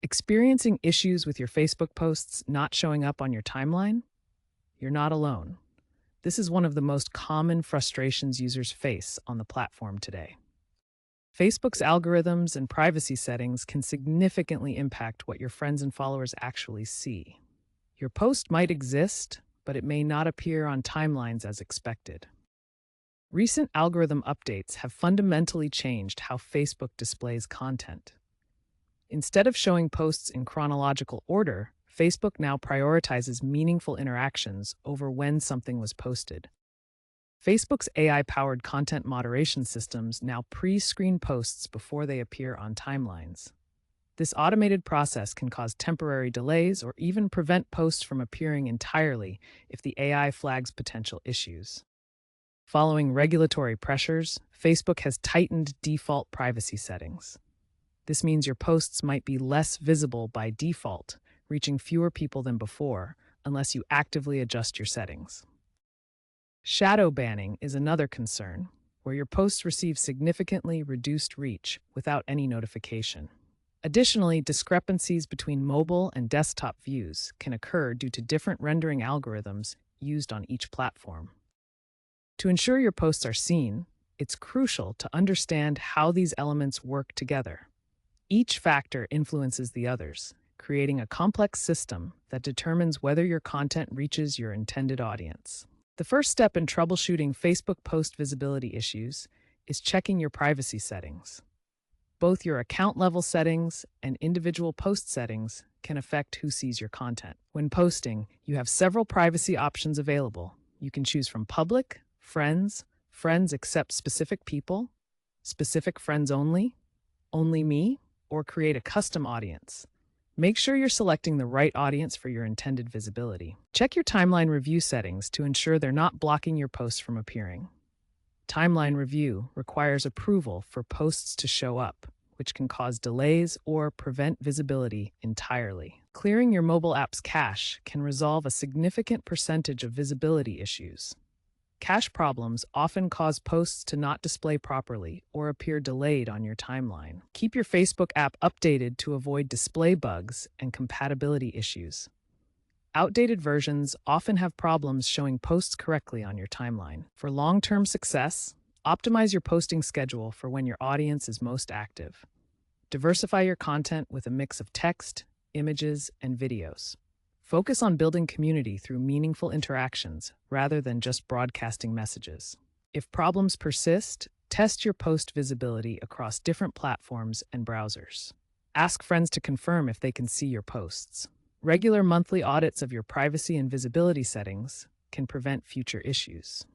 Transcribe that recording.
Experiencing issues with your Facebook posts not showing up on your timeline? You're not alone. This is one of the most common frustrations users face on the platform today. Facebook's algorithms and privacy settings can significantly impact what your friends and followers actually see. Your post might exist, but it may not appear on timelines as expected. Recent algorithm updates have fundamentally changed how Facebook displays content. Instead of showing posts in chronological order, Facebook now prioritizes meaningful interactions over when something was posted. Facebook's AI-powered content moderation systems now pre-screen posts before they appear on timelines. This automated process can cause temporary delays or even prevent posts from appearing entirely if the AI flags potential issues. Following regulatory pressures, Facebook has tightened default privacy settings. This means your posts might be less visible by default, reaching fewer people than before, unless you actively adjust your settings. Shadow banning is another concern, where your posts receive significantly reduced reach without any notification. Additionally, discrepancies between mobile and desktop views can occur due to different rendering algorithms used on each platform. To ensure your posts are seen, it's crucial to understand how these elements work together. Each factor influences the others, creating a complex system that determines whether your content reaches your intended audience. The first step in troubleshooting Facebook post visibility issues is checking your privacy settings. Both your account-level settings and individual post settings can affect who sees your content. When posting, you have several privacy options available. You can choose from public, friends, friends accept specific people, specific friends only me, or create a custom audience. Make sure you're selecting the right audience for your intended visibility. Check your timeline review settings to ensure they're not blocking your posts from appearing. Timeline review requires approval for posts to show up, which can cause delays or prevent visibility entirely. Clearing your mobile app's cache can resolve a significant percentage of visibility issues. Cache problems often cause posts to not display properly or appear delayed on your timeline. Keep your Facebook app updated to avoid display bugs and compatibility issues. Outdated versions often have problems showing posts correctly on your timeline. For long-term success, optimize your posting schedule for when your audience is most active. Diversify your content with a mix of text, images, and videos. Focus on building community through meaningful interactions rather than just broadcasting messages. If problems persist, test your post visibility across different platforms and browsers. Ask friends to confirm if they can see your posts. Regular monthly audits of your privacy and visibility settings can prevent future issues.